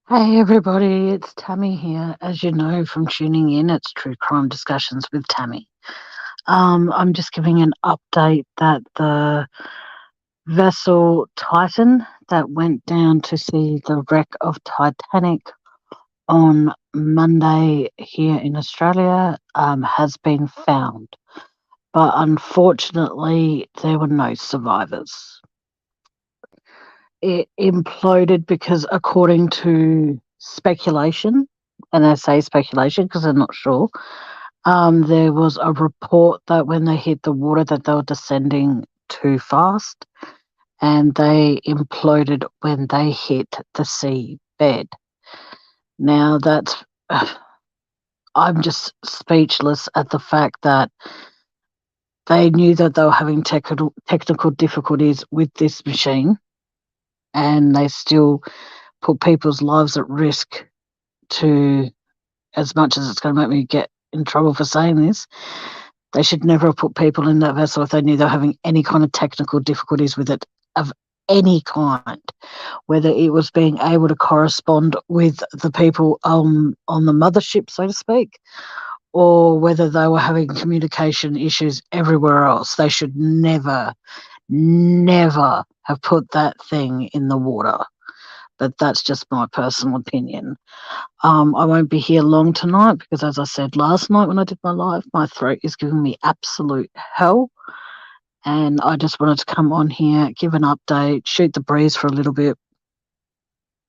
Hey everybody, it's Tammy here. As you know from tuning in, it's True Crime Discussions with Tammy. I'm just giving an update that the vessel Titan that went down to see the wreck of Titanic on Monday here in Australia has been found. But unfortunately, there were no survivors. It imploded because, according to speculation, and I say speculation because I'm not sure, there was a report that when they hit the water that they were descending too fast and they imploded when they hit the sea bed. Now that's I'm just speechless at the fact that they knew that they were having technical difficulties with this machine and they still put people's lives at risk to, as much as it's going to make me get in trouble for saying this, they should never have put people in that vessel if they knew they were having any kind of technical difficulties with it of any kind, whether it was being able to correspond with the people on the mothership, so to speak, or whether they were having communication issues everywhere else. They should never, never have put that thing in the water. But that's just my personal opinion. I won't be here long tonight because, as I said last night when I did my live, my throat is giving me absolute hell. And I just wanted to come on here, give an update, shoot the breeze for a little bit,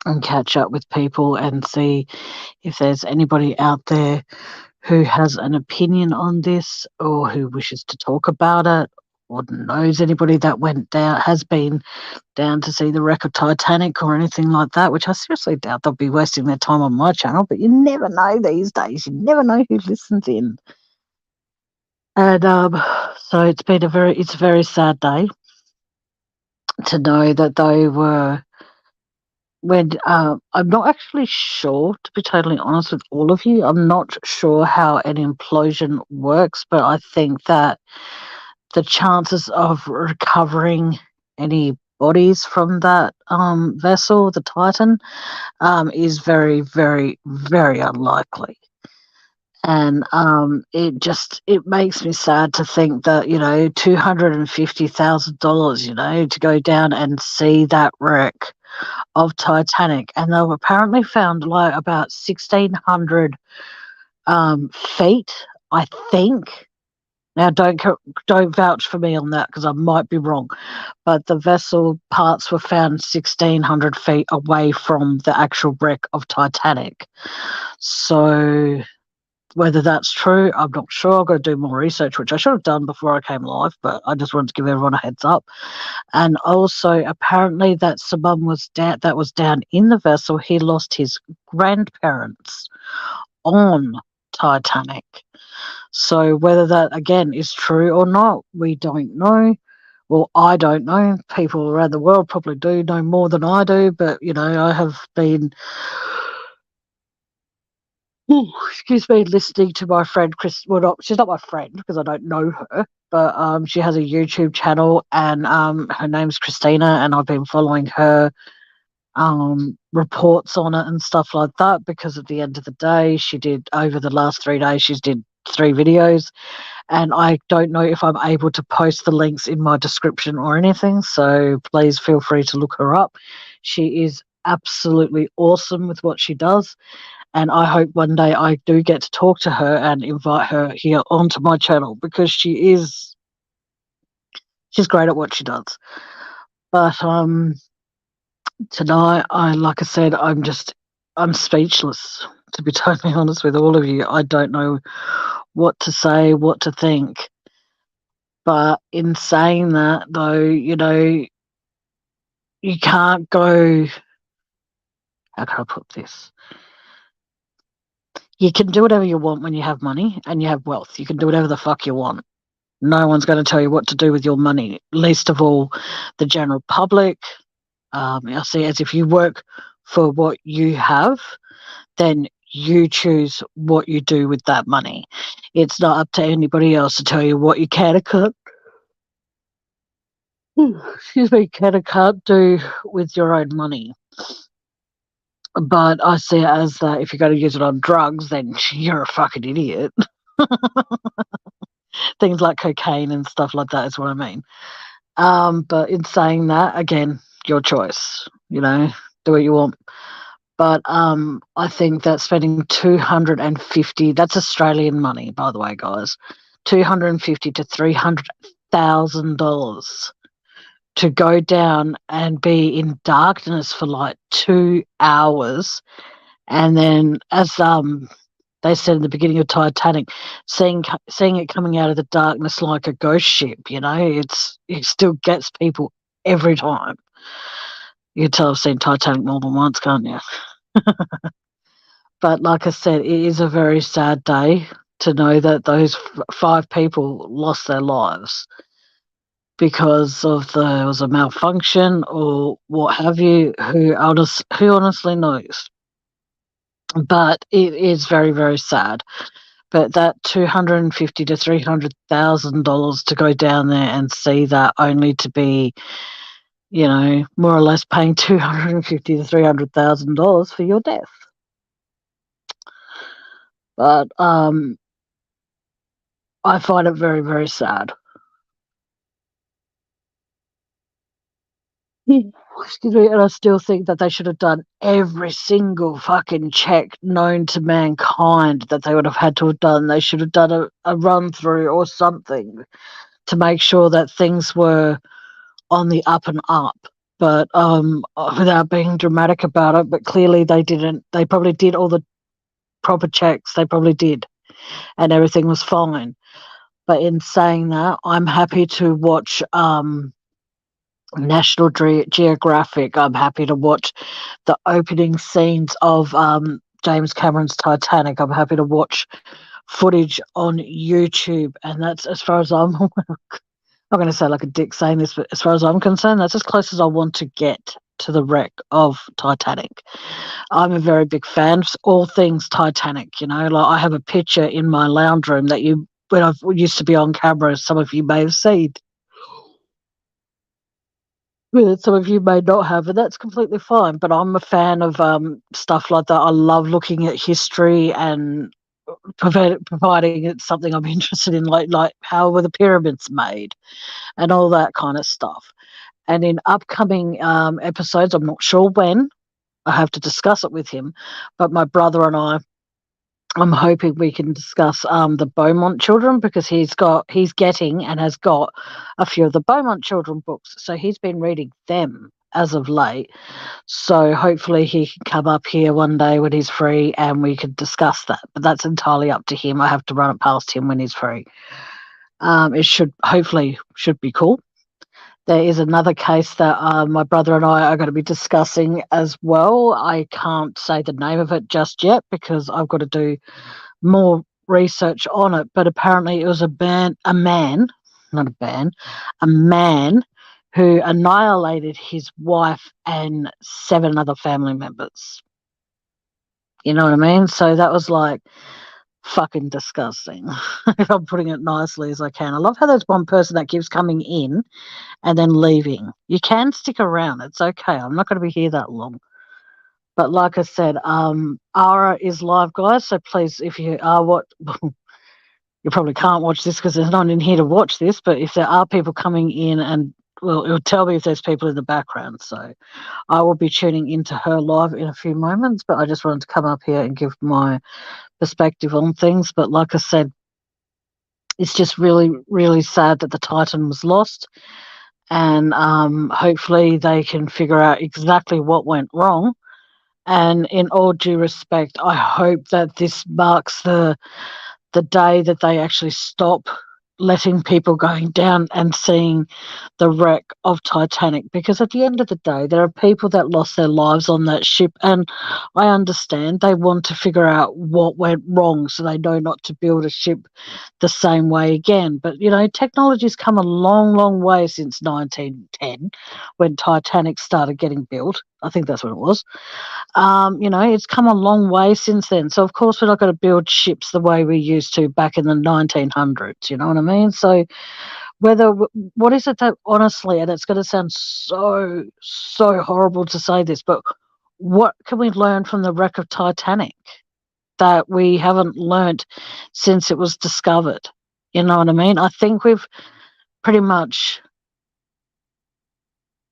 and catch up with people and see if there's anybody out there who has an opinion on this or who wishes to talk about it or knows anybody that went down, has been down to see the wreck of Titanic or anything like that, which I seriously doubt they'll be wasting their time on my channel, but you never know these days. You never know who listens in. And so it's a very sad day to know that they were, when I'm not actually sure, to be totally honest with all of you, I'm not sure how an implosion works, but I think that the chances of recovering any bodies from that vessel, the Titan, is very, very, very unlikely. And it makes me sad to think that, $250,000, to go down and see that wreck of Titanic, and they've apparently found like about 1,600 feet, I think. Now, don't vouch for me on that because I might be wrong, but the vessel parts were found 1,600 feet away from the actual wreck of Titanic. So whether that's true, I'm not sure. I've got to do more research, which I should have done before I came live, but I just wanted to give everyone a heads up. And also, apparently, that someone that was down in the vessel, he lost his grandparents on Titanic. So whether that, again, is true or not, we don't know. Well, I don't know. People around the world probably do know more than I do, but, I have been excuse me, listening to my friend Chris. Well, she's not my friend because I don't know her, but she has a YouTube channel and her name's Christina, and I've been following her reports on it and stuff like that because at the end of the day, she did, over the last 3 days, she's did 3 videos, and I don't know if I'm able to post the links in my description or anything, so please feel free to look her up. She is absolutely awesome with what she does. And I hope one day I do get to talk to her and invite her here onto my channel because she's great at what she does. But tonight, like I said, I'm speechless, to be totally honest with all of you. I don't know what to say, what to think. But in saying that, though, you can't go, how can I put this? You can do whatever you want when you have money and you have wealth. You can do whatever the fuck you want. No one's going to tell you what to do with your money, least of all the general public. I see as if you work for what you have, then you choose what you do with that money. It's not up to anybody else to tell you what you can and can't, excuse me, can and can't do with your own money. But I see it as that if you're going to use it on drugs, then you're a fucking idiot. Things like cocaine and stuff like that is what I mean. But in saying that, again, your choice. Do what you want. But I think that spending 250, that's Australian money, by the way, guys, 250 to $300,000 to go down and be in darkness for like 2 hours, and then as they said in the beginning of Titanic, seeing it coming out of the darkness like a ghost ship, it still gets people every time. You can tell I've seen Titanic more than once, can't you? But like I said, it is a very sad day to know that those 5 people lost their lives because there was a malfunction or what have you. Who honestly knows? But it is very, very sad. But that $250,000 to $300,000 to go down there and see that, only to be, more or less paying $250,000 to $300,000 for your death. But I find it very, very sad. Excuse me, and I still think that they should have done every single fucking check known to mankind that they would have had to have done. They should have done a run through or something to make sure that things were on the up and up. But without being dramatic about it, but clearly they didn't. They probably did all the proper checks. They probably did, and everything was fine. But in saying that, I'm happy to watch National Geographic. I'm happy to watch the opening scenes of James Cameron's Titanic. I'm happy to watch footage on YouTube, and that's as far as I'm going to say like a dick saying this, but as far as I'm concerned, that's as close as I want to get to the wreck of Titanic. I'm a very big fan of all things Titanic. Like I have a picture in my lounge room that when I used to be on camera, some of you may have seen. Some of you may not have, and that's completely fine. But I'm a fan of stuff like that. I love looking at history and providing it's something I'm interested in, like how were the pyramids made and all that kind of stuff. And in upcoming episodes, I'm not sure when, I have to discuss it with him, but my brother and I'm hoping we can discuss the Beaumont children, because he's getting and has got a few of the Beaumont children books. So he's been reading them as of late. So hopefully he can come up here one day when he's free and we can discuss that. But that's entirely up to him. I have to run it past him when he's free. It hopefully should be cool. There is another case that my brother and I are going to be discussing as well. I can't say the name of it just yet because I've got to do more research on it. But apparently it was a man who annihilated his wife and 7 other family members. You know what I mean? So that was like fucking disgusting, if I'm putting it nicely as I can. I love how there's one person that keeps coming in and then leaving. You can stick around. It's okay. I'm not going to be here that long. But like I said, Ara is live, guys. So please, if you are you probably can't watch this because there's no one in here to watch this. But if there are people coming in, and it'll tell me if there's people in the background. So I will be tuning into her live in a few moments. But I just wanted to come up here and give my perspective on things. But like I said, it's just really, really sad that the Titan was lost. And hopefully they can figure out exactly what went wrong. And in all due respect, I hope that this marks the day that they actually stop letting people going down and seeing the wreck of Titanic, because at the end of the day, there are people that lost their lives on that ship, and I understand they want to figure out what went wrong so they know not to build a ship the same way again. But technology's come a long, long way since 1910 when Titanic started getting built. I think that's what it was. It's come a long way since then. So of course we're not going to build ships the way we used to back in the 1900s. You know what I mean? So what is it that honestly, and it's going to sound so horrible to say this, but what can we learn from the wreck of Titanic that we haven't learnt since it was discovered? You know what I mean? I think we've pretty much,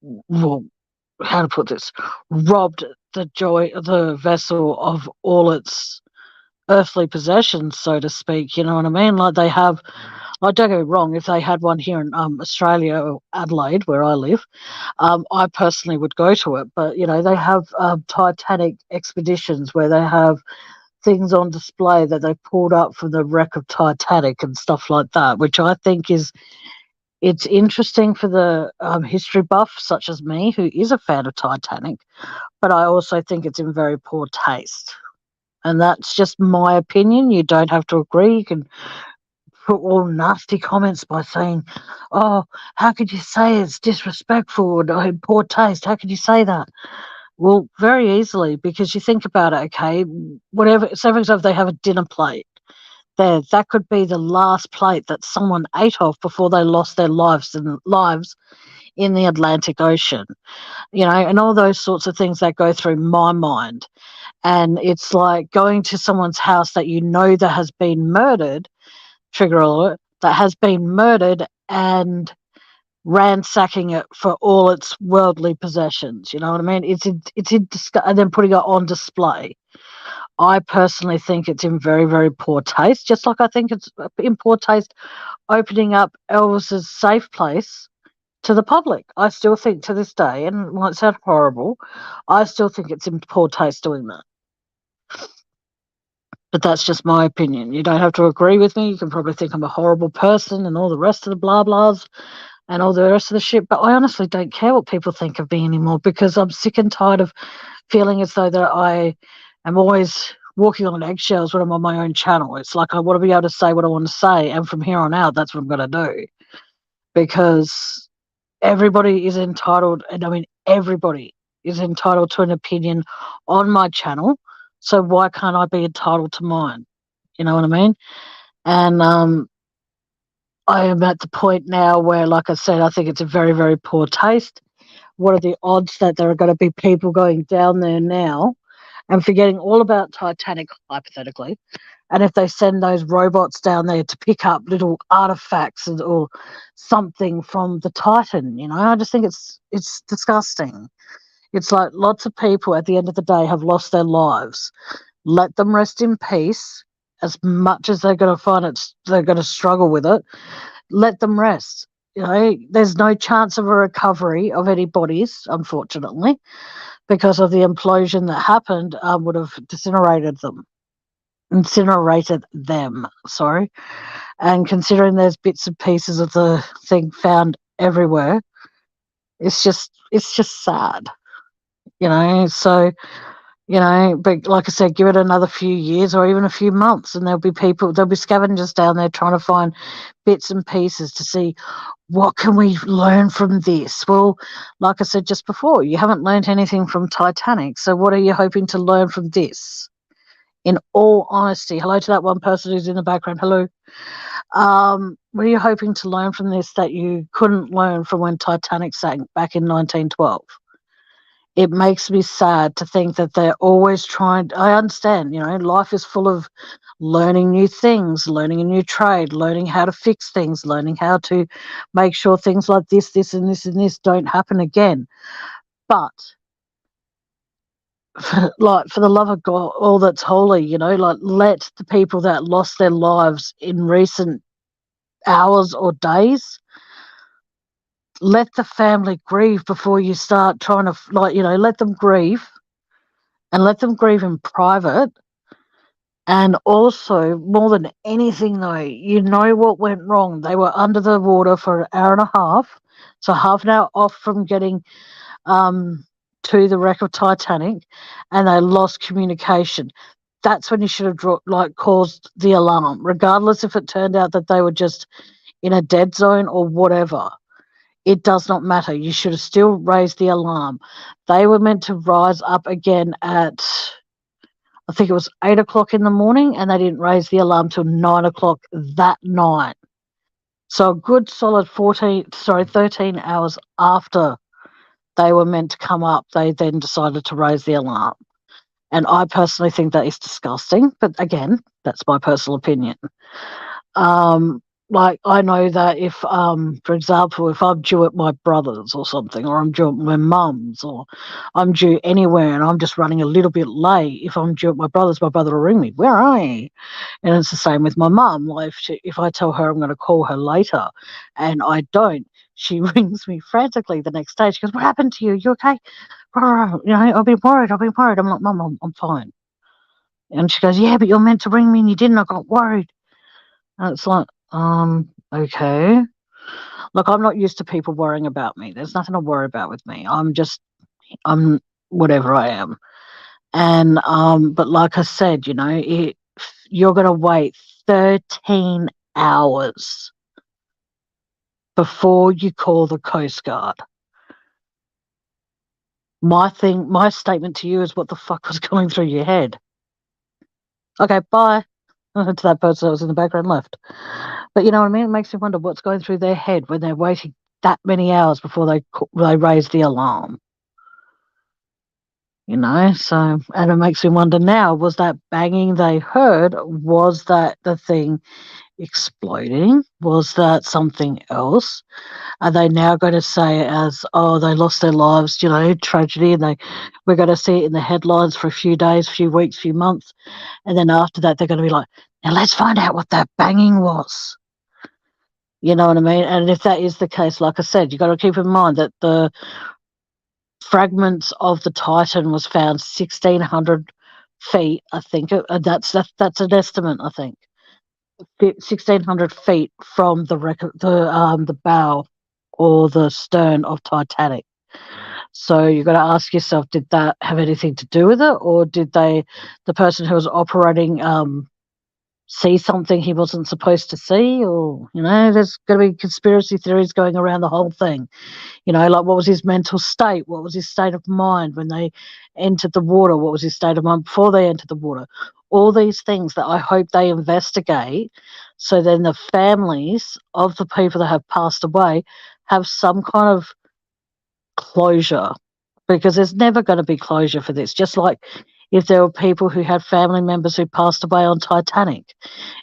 well, how to put this, robbed the vessel of all its earthly possessions, so to speak. You know what I mean? Like they have, like, don't get me wrong, if they had one here in Australia or Adelaide, where I live, I personally would go to it. But, you know, they have Titanic expeditions where they have things on display that they pulled up from the wreck of Titanic and stuff like that, which I think it's interesting for the history buff such as me, who is a fan of Titanic, but I also think it's in very poor taste. And that's just my opinion. You don't have to agree. You can put all nasty comments by saying, "Oh, how could you say it's disrespectful or in poor taste? How could you say that?" Well, very easily, because you think about it, okay, whatever, so for example, they have a dinner plate there, that could be the last plate that someone ate off before they lost their lives in the Atlantic Ocean, you know, and all those sorts of things that go through my mind. And it's like going to someone's house that you know that has been murdered, trigger alert, that has been murdered, and ransacking it for all its worldly possessions. You know what I mean? And then putting it on display. I personally think it's in very, very poor taste, just like I think it's in poor taste opening up Elvis's safe place to the public. I still think to this day, and it might sound horrible, I still think it's in poor taste doing that. But that's just my opinion. You don't have to agree with me. You can probably think I'm a horrible person and all the rest of the blah blahs and all the rest of the shit. But I honestly don't care what people think of me anymore, because I'm sick and tired of feeling as though that I am always walking on eggshells when I'm on my own channel. It's like I want to be able to say what I want to say, and from here on out, that's what I'm going to do. Because everybody is entitled, and I mean everybody is entitled to an opinion on my channel. So why can't I be entitled to mine? You know what I mean? And I am at the point now where, like I said, I think it's a very, very poor taste. What are the odds that there are going to be people going down there now and forgetting all about Titanic, hypothetically, and if they send those robots down there to pick up little artifacts or something from the Titan, you know, I just think it's disgusting. It's like lots of people at the end of the day have lost their lives. Let them rest in peace. As much as they're going to find it, they're going to struggle with it. Let them rest. You know, there's no chance of a recovery of any bodies, unfortunately, because of the implosion that happened. Would have incinerated them. Sorry, and considering there's bits and pieces of the thing found everywhere, it's just sad. You know, so, you know, but like I said, give it another few years or even a few months, and there'll be scavengers down there trying to find bits and pieces to see what can we learn from this. Well, like I said just before, you haven't learned anything from Titanic, so what are you hoping to learn from this? In all honesty, hello to that one person who's in the background. Hello. What are you hoping to learn from this that you couldn't learn from when Titanic sank back in 1912? It makes me sad to think that they're always trying. I understand, you know, life is full of learning new things, learning a new trade, learning how to fix things, learning how to make sure things like this, and this don't happen again. But for the love of God, all that's holy, you know, like let the people that lost their lives in recent hours or days, let the family grieve before you start trying to, like, you know, let them grieve, and let them grieve in private. And also, more than anything though, you know what went wrong. They were under the water for an hour and a half, so half an hour off from getting to the wreck of Titanic, and they lost communication. That's when you should have caused the alarm, regardless if it turned out that they were just in a dead zone or whatever. It does not matter. You should have still raised the alarm. They were meant to rise up again at, I think it was 8 o'clock in the morning, and they didn't raise the alarm till 9 o'clock that night. So a good solid 13 hours after they were meant to come up, they then decided to raise the alarm. And I personally think that is disgusting. But again, that's my personal opinion. Like I know that if, for example, if I'm due at my brother's or something, or I'm due at my mum's, or I'm due anywhere and I'm just running a little bit late, if I'm due at my brother's, my brother will ring me, "Where are you?" And it's the same with my mum. Like if I tell her I'm going to call her later and I don't, she rings me frantically the next day. She goes, "What happened to you? You okay?" You know, I've been worried. I'm like, "Mum, I'm fine." And she goes, "Yeah, but you're meant to ring me and you didn't. I got worried." And it's like, okay. Look, I'm not used to people worrying about me. There's nothing to worry about with me. I'm whatever I am. And, but like I said, you know, you're going to wait 13 hours before you call the Coast Guard. My statement to you is, what the fuck was going through your head? Okay, bye. To that person that was in the background left. But you know what I mean? It makes me wonder what's going through their head when they're waiting that many hours before they raise the alarm. You know, so, and it makes me wonder now, was that banging they heard, was that the thing exploding? Was that something else? Are they now going to say it as, oh, they lost their lives, you know, tragedy, and we're going to see it in the headlines for a few days, few weeks, few months, and then after that they're going to be like, now let's find out what that banging was. You know what I mean? And if that is the case, like I said, you've got to keep in mind that the fragments of the Titan was found 1,600 feet, I think. That's an estimate, I think. 1,600 feet from the bow or the stern of Titanic. So you've got to ask yourself, did that have anything to do with it, or did the person who was operating, see something he wasn't supposed to see? Or, you know, there's going to be conspiracy theories going around the whole thing. You know, like, what was his mental state? What was his state of mind when they entered the water? What was his state of mind before they entered the water? All these things that I hope they investigate, so then the families of the people that have passed away have some kind of closure, because there's never going to be closure for this. Just like if there were people who had family members who passed away on Titanic,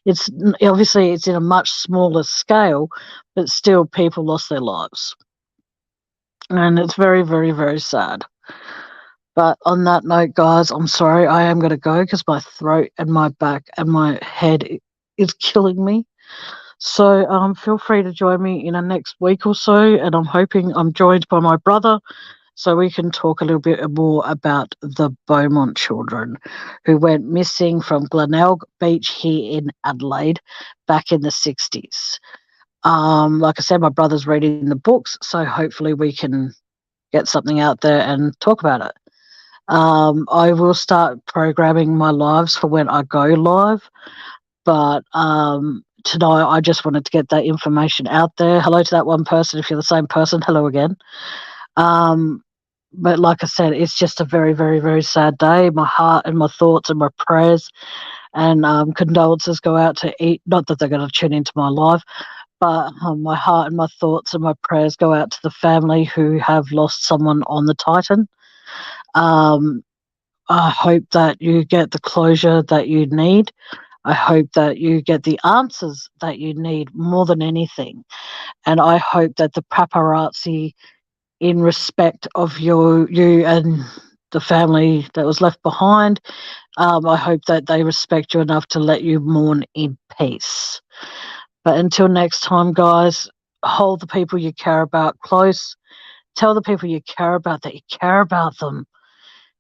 it's obviously it's in a much smaller scale, but still people lost their lives. And it's very, very, very sad. But on that note, guys, I'm sorry, I am going to go because my throat and my back and my head is killing me. So feel free to join me in the next week or so, and I'm hoping I'm joined by my brother so we can talk a little bit more about the Beaumont children who went missing from Glenelg Beach here in Adelaide back in the 60s. Like I said, my brother's reading the books, so hopefully we can get something out there and talk about it. I will start programming my lives for when I go live, but tonight I just wanted to get that information out there. Hello to that one person. If you're the same person, hello again. But like I said, it's just a very, very, very sad day. My heart and my thoughts and my prayers and condolences go out to not that they're going to tune into my live, but my heart and my thoughts and my prayers go out to the family who have lost someone on the Titan. I hope that you get the closure that you need. I hope that you get the answers that you need more than anything. And I hope that the paparazzi, in respect of you and the family that was left behind, I hope that they respect you enough to let you mourn in peace. But until next time, guys, hold the people you care about close. Tell the people you care about that you care about them.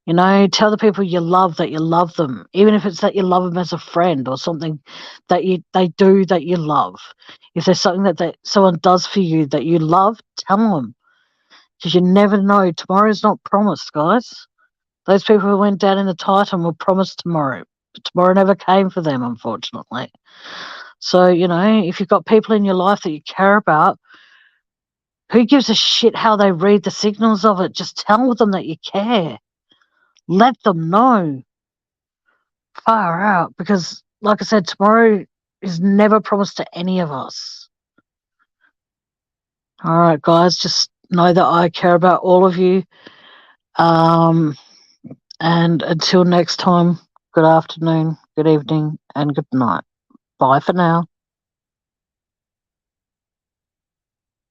You know, tell the people you love that you love them, even if it's that you love them as a friend or something that they do that you love. If there's something that someone does for you that you love, tell them, because you never know. Tomorrow's not promised, guys. Those people who went down in the Titan were promised tomorrow, but tomorrow never came for them, unfortunately. So, you know, if you've got people in your life that you care about, who gives a shit how they read the signals of it? Just tell them that you care. Let them know. Far out, because like I said, tomorrow is never promised to any of us. All right, guys, just know that I care about all of you. And until next time, good afternoon, good evening, and good night. Bye for now.